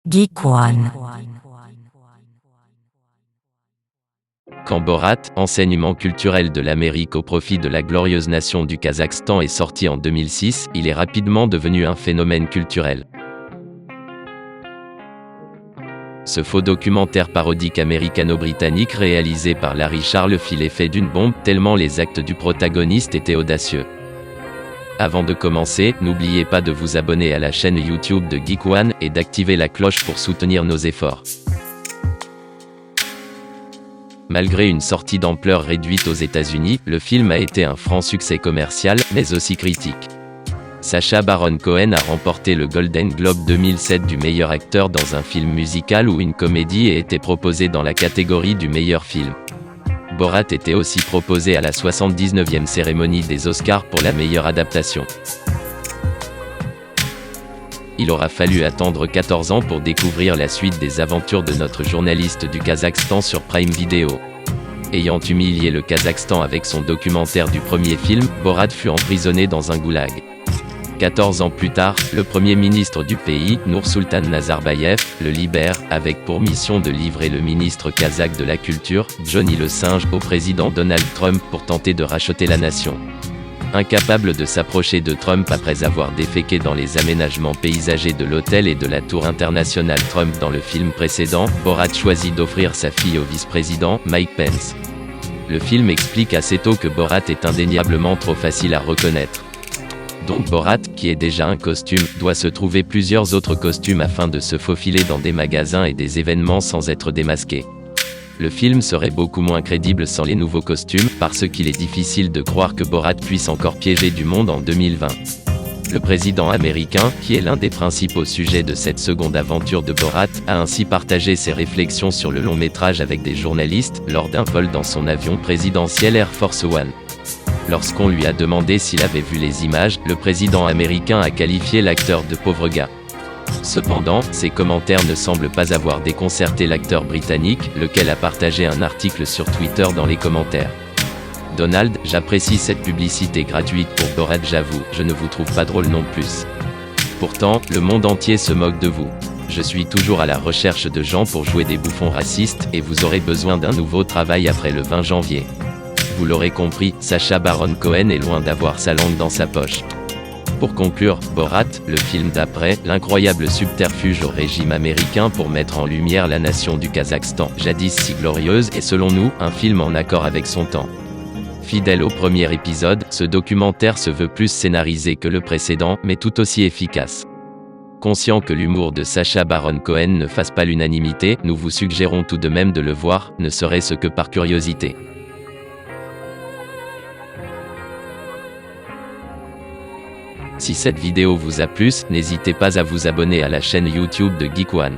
Geek One. Quand Borat, enseignement culturel de l'Amérique au profit de la glorieuse nation du Kazakhstan est sorti en 2006, il est rapidement devenu un phénomène culturel. Ce faux documentaire parodique américano-britannique réalisé par Larry Charles fit l'effet d'une bombe tellement les actes du protagoniste étaient audacieux. Avant de commencer, n'oubliez pas de vous abonner à la chaîne YouTube de Geek One et d'activer la cloche pour soutenir nos efforts. Malgré une sortie d'ampleur réduite aux États-Unis, le film a été un franc succès commercial, mais aussi critique. Sacha Baron Cohen a remporté le Golden Globe 2007 du meilleur acteur dans un film musical ou une comédie et était proposé dans la catégorie du meilleur film. Borat était aussi proposé à la 79e cérémonie des Oscars pour la meilleure adaptation. Il aura fallu attendre 14 ans pour découvrir la suite des aventures de notre journaliste du Kazakhstan sur Prime Video. Ayant humilié le Kazakhstan avec son documentaire du premier film, Borat fut emprisonné dans un goulag. 14 ans plus tard, le premier ministre du pays, Nursultan Nazarbayev, le libère, avec pour mission de livrer le ministre kazakh de la culture, Johnny le Singe, au président Donald Trump pour tenter de racheter la nation. Incapable de s'approcher de Trump après avoir déféqué dans les aménagements paysagers de l'hôtel et de la tour internationale Trump dans le film précédent, Borat choisit d'offrir sa fille au vice-président, Mike Pence. Le film explique assez tôt que Borat est indéniablement trop facile à reconnaître. Donc Borat, qui est déjà un costume, doit se trouver plusieurs autres costumes afin de se faufiler dans des magasins et des événements sans être démasqué. Le film serait beaucoup moins crédible sans les nouveaux costumes, parce qu'il est difficile de croire que Borat puisse encore piéger du monde en 2020. Le président américain, qui est l'un des principaux sujets de cette seconde aventure de Borat, a ainsi partagé ses réflexions sur le long métrage avec des journalistes, lors d'un vol dans son avion présidentiel Air Force One. Lorsqu'on lui a demandé s'il avait vu les images, le président américain a qualifié l'acteur de pauvre gars. Cependant, ses commentaires ne semblent pas avoir déconcerté l'acteur britannique, lequel a partagé un article sur Twitter dans les commentaires. Donald, j'apprécie cette publicité gratuite pour Borat, j'avoue, je ne vous trouve pas drôle non plus. Pourtant, le monde entier se moque de vous. Je suis toujours à la recherche de gens pour jouer des bouffons racistes, et vous aurez besoin d'un nouveau travail après le 20 janvier. Vous l'aurez compris, Sacha Baron Cohen est loin d'avoir sa langue dans sa poche. Pour conclure, Borat, le film d'après, l'incroyable subterfuge au régime américain pour mettre en lumière la nation du Kazakhstan, jadis si glorieuse, est selon nous, un film en accord avec son temps. Fidèle au premier épisode, ce documentaire se veut plus scénarisé que le précédent, mais tout aussi efficace. Conscient que l'humour de Sacha Baron Cohen ne fasse pas l'unanimité, nous vous suggérons tout de même de le voir, ne serait-ce que par curiosité. Si cette vidéo vous a plu, n'hésitez pas à vous abonner à la chaîne YouTube de Geek One.